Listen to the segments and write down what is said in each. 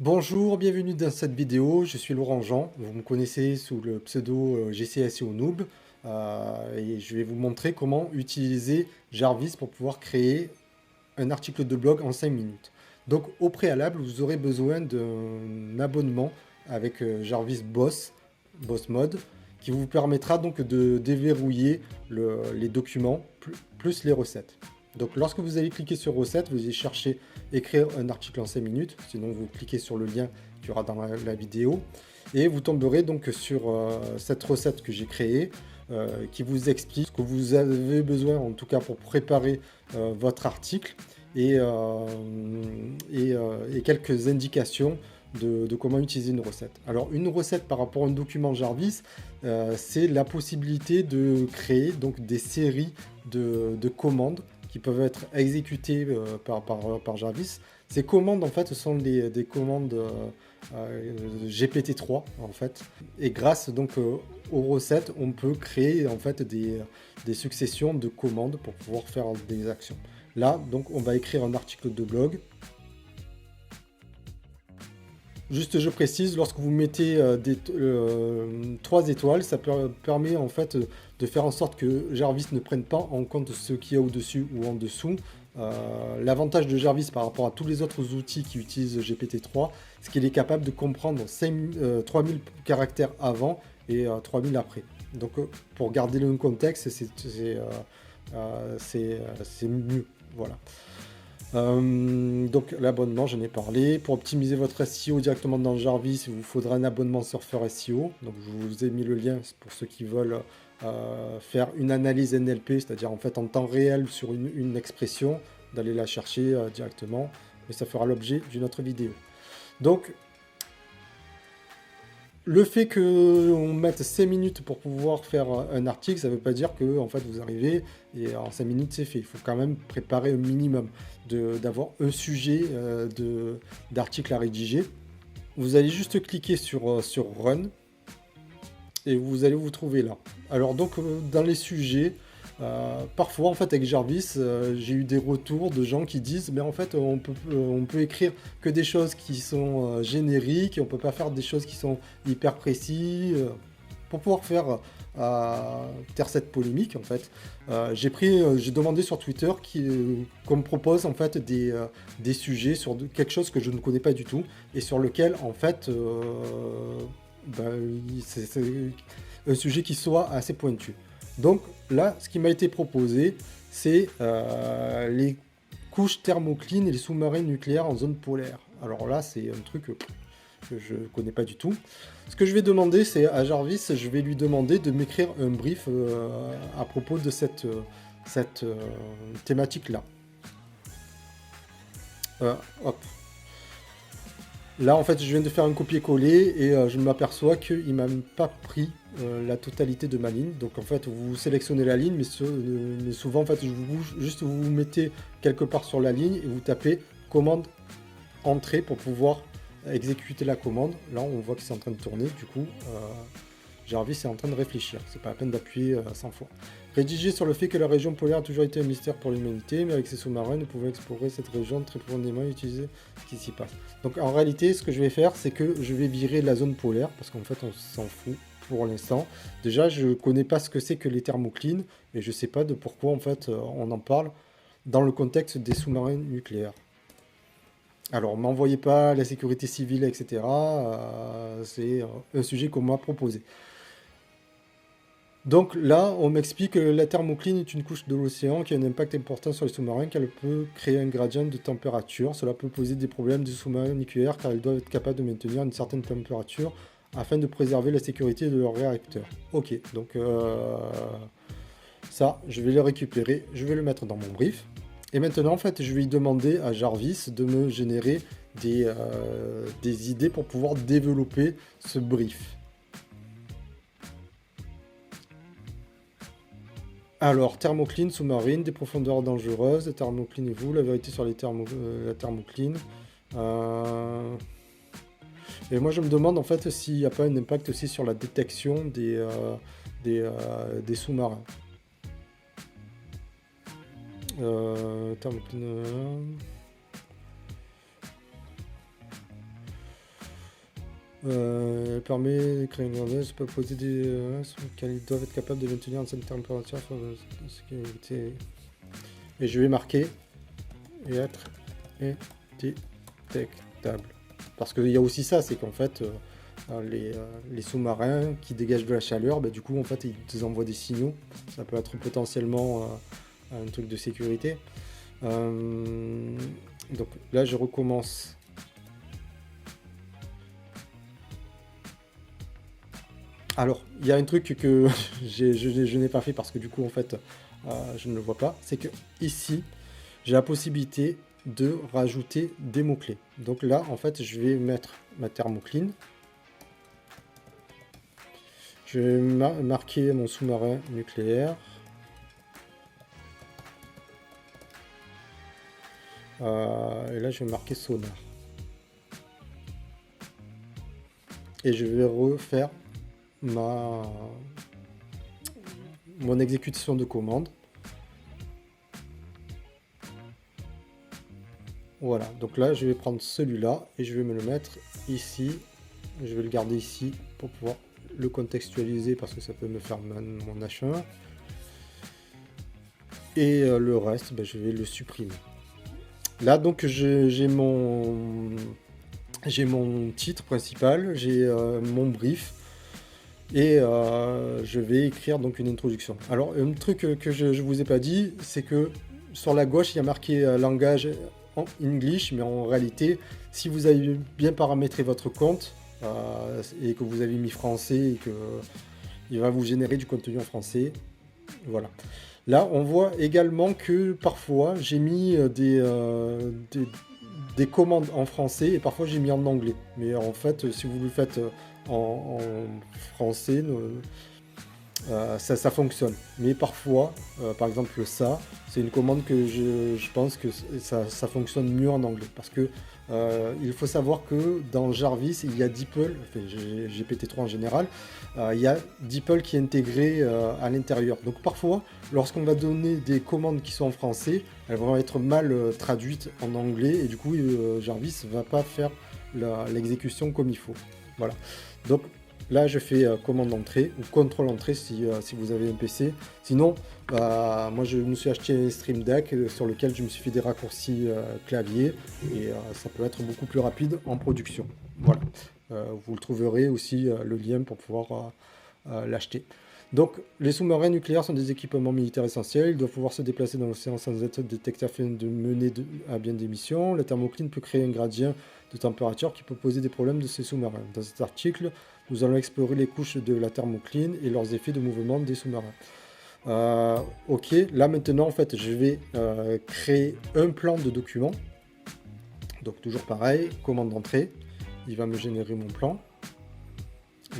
Bonjour, bienvenue dans cette vidéo, je suis Laurent Jean, vous me connaissez sous le pseudo GCSEO Noob et je vais vous montrer comment utiliser Jarvis pour pouvoir créer un article de blog en 5 minutes. Donc au préalable, vous aurez besoin d'un abonnement avec Jarvis Boss Mode, qui vous permettra donc de déverrouiller les documents plus les recettes. Donc lorsque vous allez cliquer sur recette, vous allez chercher écrire un article en 5 minutes, sinon vous cliquez sur le lien qu'il y aura dans la vidéo, et vous tomberez donc sur cette recette que j'ai créée, qui vous explique ce que vous avez besoin en tout cas pour préparer votre article et quelques indications de comment utiliser une recette. Alors une recette par rapport à un document Jarvis, c'est la possibilité de créer donc des séries de commandes qui peuvent être exécutées par Jarvis. Ces commandes en fait sont des commandes GPT-3 en fait, et grâce donc aux recettes, on peut créer en fait des successions de commandes pour pouvoir faire des actions. Là, donc, on va écrire un article de blog. Juste, je précise, lorsque vous mettez 3 étoiles, ça permet en fait de faire en sorte que Jarvis ne prenne pas en compte ce qu'il y a au-dessus ou en dessous. L'avantage de Jarvis par rapport à tous les autres outils qui utilisent GPT-3, c'est qu'il est capable de comprendre 3000 caractères avant et 3000 après. Donc, pour garder le contexte, c'est mieux. Voilà. Donc l'abonnement, j'en ai parlé. Pour optimiser votre SEO directement dans Jarvis, il vous faudra un abonnement Surfer SEO. Donc je vous ai mis le lien pour ceux qui veulent faire une analyse NLP, c'est-à-dire en fait en temps réel sur une expression, d'aller la chercher directement. Mais ça fera l'objet d'une autre vidéo. Donc le fait qu'on mette 5 minutes pour pouvoir faire un article, ça ne veut pas dire que en fait, vous arrivez et en 5 minutes c'est fait. Il faut quand même préparer un minimum, d'avoir un sujet d'article à rédiger. Vous allez juste cliquer sur Run et vous allez vous trouver là. Alors donc dans les sujets, parfois en fait avec Jarvis, j'ai eu des retours de gens qui disent mais en fait on peut écrire que des choses qui sont génériques, et on peut pas faire des choses qui sont hyper précises. Pour pouvoir faire taire cette polémique en fait, j'ai demandé sur Twitter qu'on me propose en fait des sujets sur quelque chose que je ne connais pas du tout et sur lequel en fait c'est un sujet qui soit assez pointu. Donc là, ce qui m'a été proposé, c'est les couches thermoclines et les sous-marins nucléaires en zone polaire. Alors là, c'est un truc que je ne connais pas du tout. Ce que je vais demander, c'est à Jarvis, je vais lui demander de m'écrire un brief à propos de cette thématique-là. Hop. Là, en fait, je viens de faire un copier-coller et je m'aperçois qu'il ne m'a même pas pris la totalité de ma ligne. Donc, en fait, vous sélectionnez la ligne, mais souvent, en fait, juste vous vous mettez quelque part sur la ligne et vous tapez commande entrée pour pouvoir exécuter la commande. Là, on voit que c'est en train de tourner. Du coup, Jarvis est en train de réfléchir. C'est pas la peine d'appuyer 100 fois. Rédiger sur le fait que la région polaire a toujours été un mystère pour l'humanité, mais avec ses sous-marins, nous pouvons explorer cette région très profondément et utiliser ce qui s'y passe. Donc en réalité, ce que je vais faire, c'est que je vais virer la zone polaire, parce qu'en fait, on s'en fout pour l'instant. Déjà, je ne connais pas ce que c'est que les thermoclines, et je ne sais pas de pourquoi en fait on en parle dans le contexte des sous-marins nucléaires. Alors, m'envoyez pas la sécurité civile, etc. C'est un sujet qu'on m'a proposé. Donc là, on m'explique que la thermocline est une couche de l'océan qui a un impact important sur les sous-marins, qu'elle peut créer un gradient de température. Cela peut poser des problèmes des sous-marins nucléaires car ils doivent être capables de maintenir une certaine température afin de préserver la sécurité de leurs réacteurs. Ok, donc ça, je vais le récupérer, je vais le mettre dans mon brief. Et maintenant, en fait, je vais lui demander à Jarvis de me générer des idées pour pouvoir développer ce brief. Alors, thermocline sous-marine, des profondeurs dangereuses, thermocline et vous, la vérité sur la thermocline. Et moi, je me demande en fait s'il n'y a pas un impact aussi sur la détection des sous-marins. Thermocline. Elle permet de créer une grande peut poser des sur lesquels ils doivent être capables de maintenir une certaine température sur sécurité. Et je vais marquer et être indétectable. Parce qu'il y a aussi ça, c'est qu'en fait, les sous-marins qui dégagent de la chaleur, bah, du coup, en fait, ils te envoient des signaux. Ça peut être potentiellement un truc de sécurité. Donc là, je recommence. Alors, il y a un truc que je n'ai pas fait parce que du coup, en fait, je ne le vois pas. C'est que ici, j'ai la possibilité de rajouter des mots-clés. Donc là, en fait, je vais mettre ma thermocline. Je vais marquer mon sous-marin nucléaire. Et là, je vais marquer sonar. Et je vais refaire mon exécution de commande. Voilà, donc là je vais prendre celui-là et je vais me le mettre ici. Je vais le garder ici pour pouvoir le contextualiser parce que ça peut me faire mon H1. Et le reste, ben, je vais le supprimer. Là donc j'ai mon titre principal, j'ai mon brief. Et je vais écrire donc une introduction. Alors un truc que je ne vous ai pas dit, c'est que sur la gauche il y a marqué langage en English, mais en réalité, si vous avez bien paramétré votre compte et que vous avez mis français et que il va vous générer du contenu en français, voilà. Là, on voit également que parfois j'ai mis des commandes en français et parfois j'ai mis en anglais. Mais en fait, si vous le faites en français, ça fonctionne. Mais parfois, par exemple ça, c'est une commande que je pense que ça fonctionne mieux en anglais. Parce que il faut savoir que dans Jarvis, il y a DeepL, enfin GPT-3 en général, il y a DeepL qui est intégré à l'intérieur. Donc parfois, lorsqu'on va donner des commandes qui sont en français, elles vont être mal traduites en anglais et du coup Jarvis ne va pas faire l'exécution comme il faut. Voilà. Donc là, je fais commande d'entrée ou contrôle entrée si vous avez un PC. Sinon, moi, je me suis acheté un Stream Deck sur lequel je me suis fait des raccourcis clavier et ça peut être beaucoup plus rapide en production. Voilà. Vous le trouverez aussi le lien pour pouvoir l'acheter. Donc, les sous-marins nucléaires sont des équipements militaires essentiels. Ils doivent pouvoir se déplacer dans l'océan sans être détectés afin de mener à bien des missions. La thermocline peut créer un gradient de température qui peut poser des problèmes de ces sous-marins. Dans cet article, nous allons explorer les couches de la thermocline et leurs effets de mouvement des sous-marins. Ok, là maintenant, en fait, je vais créer un plan de document. Donc, toujours pareil, commande d'entrée. Il va me générer mon plan.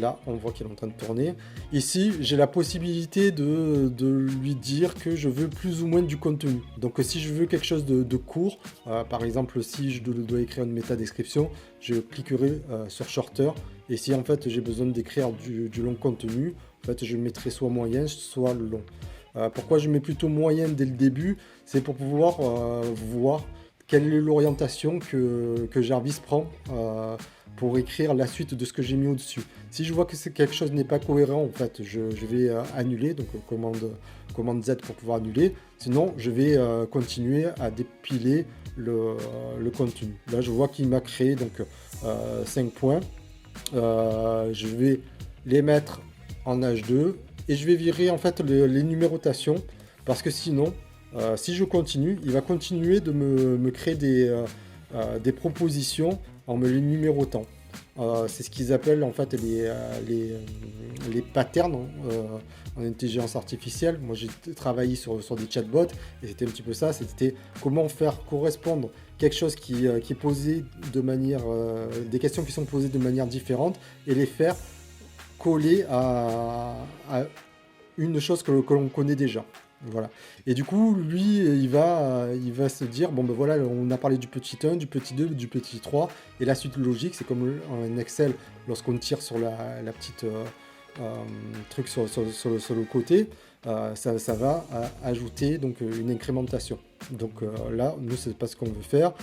Là, on voit qu'il est en train de tourner. Ici, j'ai la possibilité de lui dire que je veux plus ou moins du contenu. Donc, si je veux quelque chose de court, par exemple, si je dois écrire une méta-description, je cliquerai sur Shorter. Et si, en fait, j'ai besoin d'écrire du long contenu, en fait, je mettrai soit moyen, soit long. Pourquoi je mets plutôt moyen dès le début? C'est pour pouvoir voir quelle est l'orientation que Jarvis prend pour écrire la suite de ce que j'ai mis au-dessus. Si je vois que quelque chose n'est pas cohérent, en fait, je vais annuler, donc commande Z pour pouvoir annuler. Sinon, je vais continuer à dépiler le contenu. Là, je vois qu'il m'a créé donc 5 points. Je vais les mettre en H2 et je vais virer en fait les numérotations parce que sinon, si je continue, il va continuer de me créer des propositions en me les numérotant. C'est ce qu'ils appellent en fait les patterns en intelligence artificielle. Moi j'ai travaillé sur des chatbots et c'était un petit peu ça, c'était comment faire correspondre quelque chose qui est posé de manière, des questions qui sont posées de manière différente et les faire coller à une chose que l'on connaît déjà. Voilà. Et du coup, lui, il va se dire, bon ben voilà, on a parlé du petit 1, du petit 2, du petit 3, et la suite logique, c'est comme en Excel, lorsqu'on tire sur la petite truc sur le côté, ça va ajouter donc une incrémentation. Donc là, nous, c'est pas ce qu'on veut faire.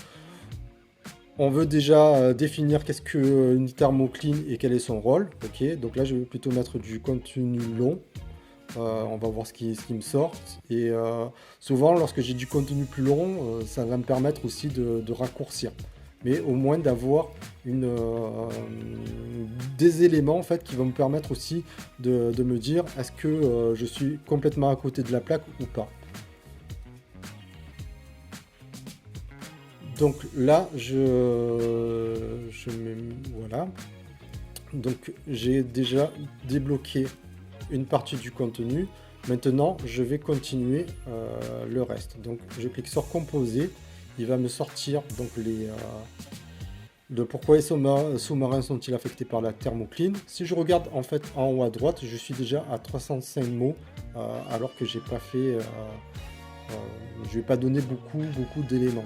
On veut déjà définir qu'est-ce qu'une thermocline et quel est son rôle. Ok, donc là je vais plutôt mettre du contenu long. On va voir ce qui me sort. Et souvent, lorsque j'ai du contenu plus long, ça va me permettre aussi de raccourcir. Mais au moins d'avoir des éléments en fait, qui vont me permettre aussi de me dire est-ce que je suis complètement à côté de la plaque ou pas. Donc là, voilà. Donc j'ai déjà débloqué une partie du contenu. Maintenant, je vais continuer le reste. Donc je clique sur composer. Il va me sortir donc de pourquoi les sous-marins sont-ils affectés par la thermocline. Si je regarde en fait en haut à droite, je suis déjà à 305 mots alors que j'ai pas fait, je vais pas donner beaucoup d'éléments.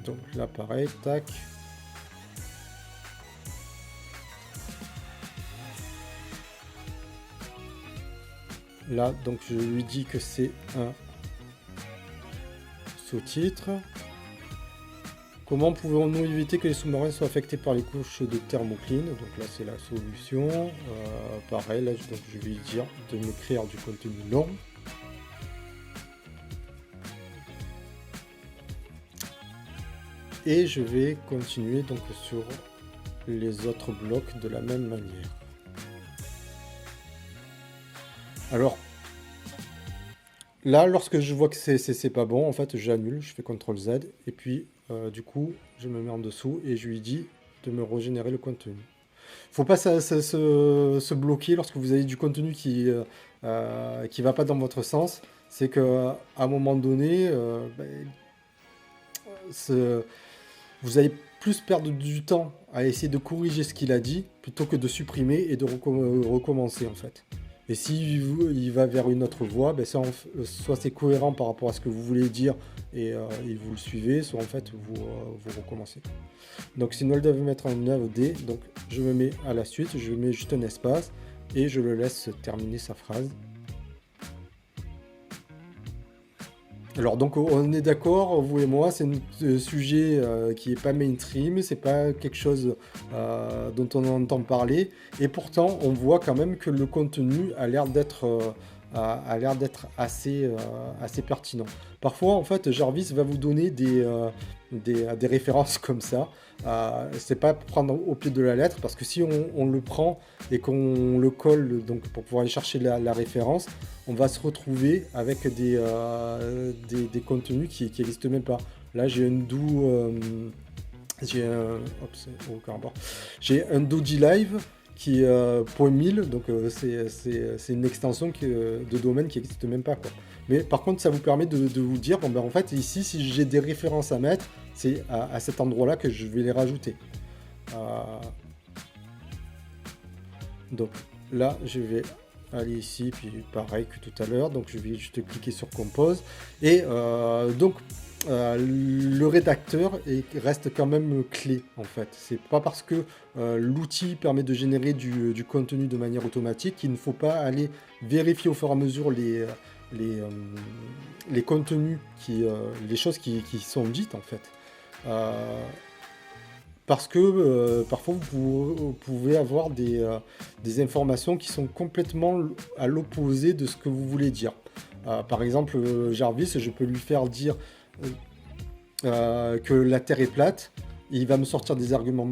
Donc là pareil, tac. Là donc je lui dis que c'est un sous-titre. Comment pouvons-nous éviter que les sous-marins soient affectés par les couches de thermocline? Donc là c'est la solution. Pareil, là donc, je vais lui dire de m'écrire du contenu long. Et je vais continuer donc sur les autres blocs de la même manière. Alors là, lorsque je vois que c'est pas bon, en fait, j'annule, je fais CTRL Z, et puis du coup, je me mets en dessous et je lui dis de me régénérer le contenu. Faut pas se bloquer lorsque vous avez du contenu qui va pas dans votre sens. C'est que à un moment donné, vous allez plus perdre du temps à essayer de corriger ce qu'il a dit plutôt que de supprimer et de recommencer en fait. Et si il va vers une autre voie, ben soit c'est cohérent par rapport à ce que vous voulez dire et vous le suivez, soit en fait vous recommencez. Donc sinon elle doit mettre un AED, donc je me mets à la suite, je mets juste un espace et je le laisse terminer sa phrase. Alors donc on est d'accord, vous et moi, c'est un sujet qui est pas mainstream, c'est pas quelque chose dont on entend parler, et pourtant on voit quand même que le contenu a l'air d'être assez pertinent. Parfois en fait Jarvis va vous donner des références comme ça. C'est pas prendre au pied de la lettre parce que si on le prend et qu'on le colle donc pour pouvoir aller chercher la référence, on va se retrouver avec des contenus qui n'existent même pas. Là j'ai un Doji Live qui est .1000, donc c'est une extension de domaine qui n'existe même pas quoi. Mais par contre ça vous permet de vous dire bon ben en fait ici si j'ai des références à mettre, c'est à cet endroit là que je vais les rajouter. Donc là je vais aller ici, puis pareil que tout à l'heure, donc je vais juste cliquer sur Compose, et donc le rédacteur reste quand même clé en fait. C'est pas parce que l'outil permet de générer du contenu de manière automatique qu'il ne faut pas aller vérifier au fur et à mesure les contenus, les choses qui sont dites en fait. Parce que parfois vous pouvez avoir des informations qui sont complètement à l'opposé de ce que vous voulez dire. Par exemple, Jarvis, je peux lui faire dire que la Terre est plate. Il va me sortir des arguments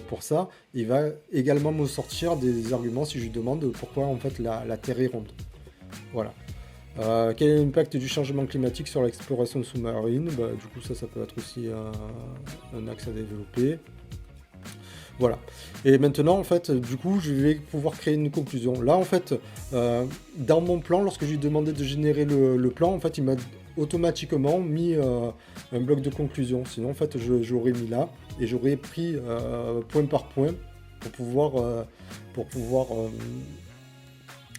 pour ça. Il va également me sortir des arguments si je lui demande pourquoi en fait la Terre est ronde. Voilà. Quel est l'impact du changement climatique sur l'exploration sous-marine? Du coup, ça peut être aussi un axe à développer. Voilà. Et maintenant, en fait, du coup, je vais pouvoir créer une conclusion. Là, en fait, dans mon plan, lorsque je lui ai demandé de générer le plan, en fait, il m'a automatiquement mis un bloc de conclusion. Sinon, en fait, j'aurais mis là et j'aurais pris point par point pour pouvoir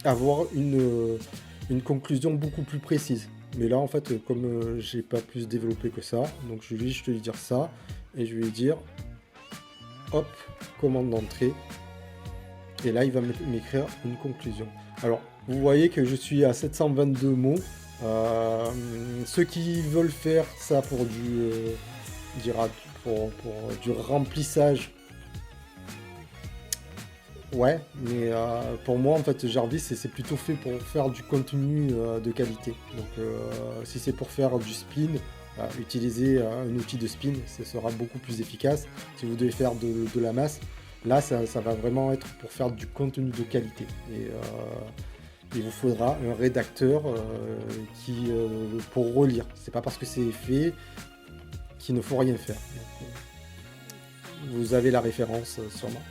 avoir une conclusion beaucoup plus précise. Mais là, en fait, comme j'ai pas plus développé que ça, donc je vais juste lui dire ça, et je vais lui dire, hop, commande d'entrée, et là, il va m'écrire une conclusion. Alors, vous voyez que je suis à 722 mots. Ceux qui veulent faire ça pour dira pour du remplissage. Ouais, mais pour moi, en fait, Jarvis, c'est plutôt fait pour faire du contenu de qualité. Donc, si c'est pour faire du spin, utiliser un outil de spin, ce sera beaucoup plus efficace. Si vous devez faire de la masse, là, ça va vraiment être pour faire du contenu de qualité. Et il vous faudra un rédacteur pour relire. C'est pas parce que c'est fait qu'il ne faut rien faire. Donc, vous avez la référence sûrement.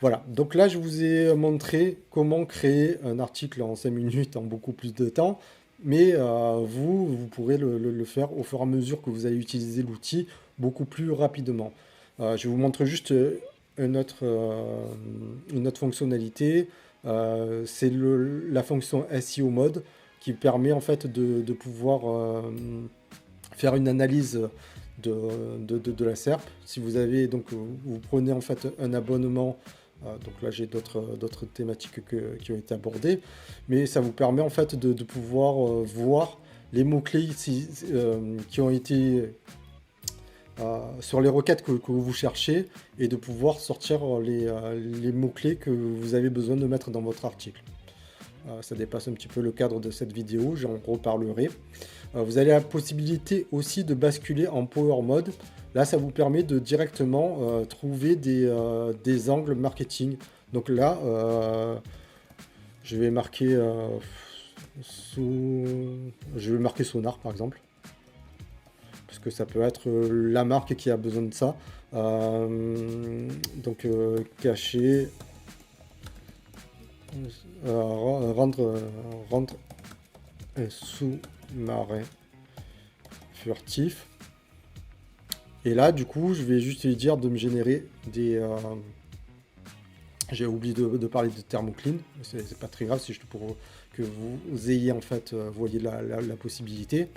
Voilà, donc là je vous ai montré comment créer un article en 5 minutes en beaucoup plus de temps, mais vous pourrez le faire au fur et à mesure que vous allez utiliser l'outil beaucoup plus rapidement. Je vous montre juste une autre fonctionnalité, c'est la fonction SEO mode qui permet en fait de pouvoir faire une analyse de la SERP. Si vous avez donc vous prenez en fait un abonnement. Donc là, j'ai d'autres thématiques qui ont été abordées, mais ça vous permet en fait de pouvoir voir les mots-clés qui ont été sur les requêtes que vous cherchez et de pouvoir sortir les mots-clés que vous avez besoin de mettre dans votre article. Ça dépasse un petit peu le cadre de cette vidéo, j'en reparlerai. Vous avez la possibilité aussi de basculer en Power Mode. Là, ça vous permet de directement trouver des angles marketing. Donc là, je vais marquer Sonar, par exemple. Parce que ça peut être la marque qui a besoin de ça. Donc, cacher... rendre un sous-marin furtif. Et là, du coup, je vais juste lui dire de me générer des... J'ai oublié de parler de thermoclean. C'est pas très grave, c'est juste pour que vous ayez, en fait, voyez la possibilité.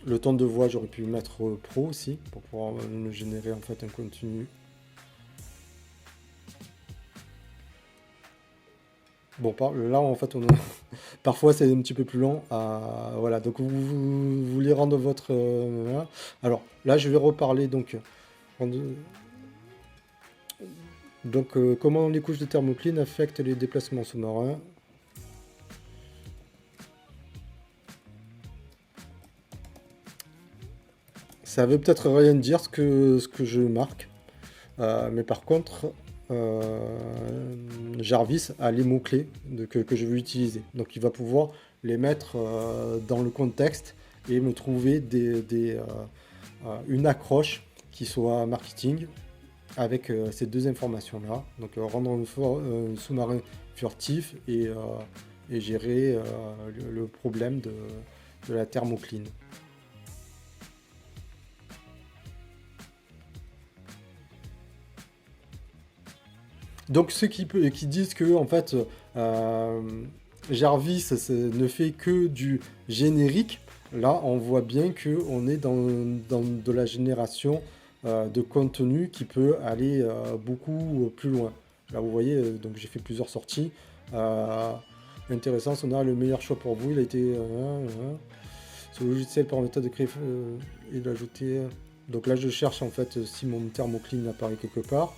Le ton de voix, j'aurais pu mettre pro aussi, pour pouvoir me générer, en fait, un contenu. Bon, là, en fait, parfois, c'est un petit peu plus lent. Voilà, donc vous voulez rendre votre... alors, là, je vais reparler, donc... comment les couches de thermocline affectent les déplacements sous-marins. Ça veut peut-être rien dire ce que je marque. Mais par contre... Jarvis a les mots-clés que je veux utiliser. Donc il va pouvoir les mettre dans le contexte et me trouver une accroche qui soit marketing avec ces deux informations-là. Donc rendre un sous-marin furtif et gérer le problème de la thermocline. Donc ceux qui disent que en fait Jarvis ne fait que du générique, là on voit bien que on est dans de la génération de contenu qui peut aller beaucoup plus loin. Là vous voyez, donc j'ai fait plusieurs sorties. Intéressant, on a le meilleur choix pour vous. Il a été ce logiciel par méthode de créer et d'ajouter. Donc là je cherche en fait si mon thermocline apparaît quelque part.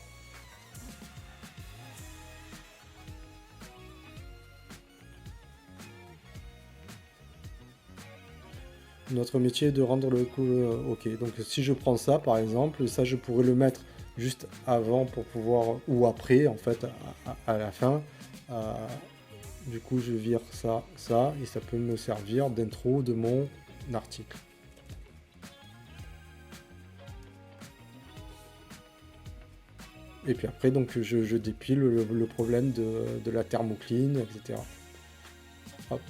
Notre métier est de rendre le coup... ok, donc si je prends ça par exemple, ça je pourrais le mettre juste avant pour pouvoir... ou après en fait, à la fin. Du coup je vire ça, et ça peut me servir d'intro de mon article. Et puis après donc je dépile le problème de la thermocline, etc. Hop.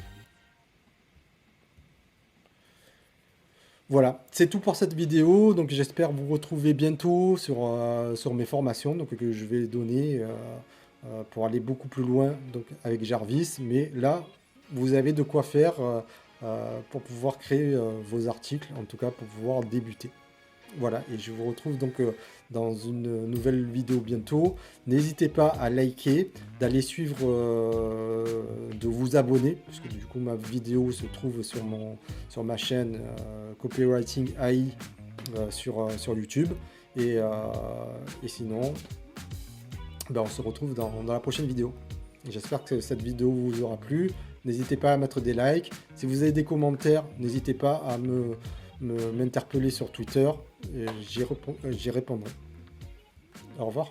Voilà, c'est tout pour cette vidéo, donc j'espère vous retrouver bientôt sur mes formations donc, que je vais donner pour aller beaucoup plus loin donc, avec Jarvis, mais là vous avez de quoi faire pour pouvoir créer vos articles, en tout cas pour pouvoir débuter. Voilà, et je vous retrouve donc dans une nouvelle vidéo bientôt. N'hésitez pas à liker, d'aller suivre, de vous vous abonner, puisque du coup ma vidéo se trouve sur ma chaîne Copywriting AI sur YouTube. Et sinon, ben, on se retrouve dans la prochaine vidéo. J'espère que cette vidéo vous aura plu. N'hésitez pas à mettre des likes. Si vous avez des commentaires, n'hésitez pas à m'interpeller sur Twitter. J'y répondrai. Au revoir.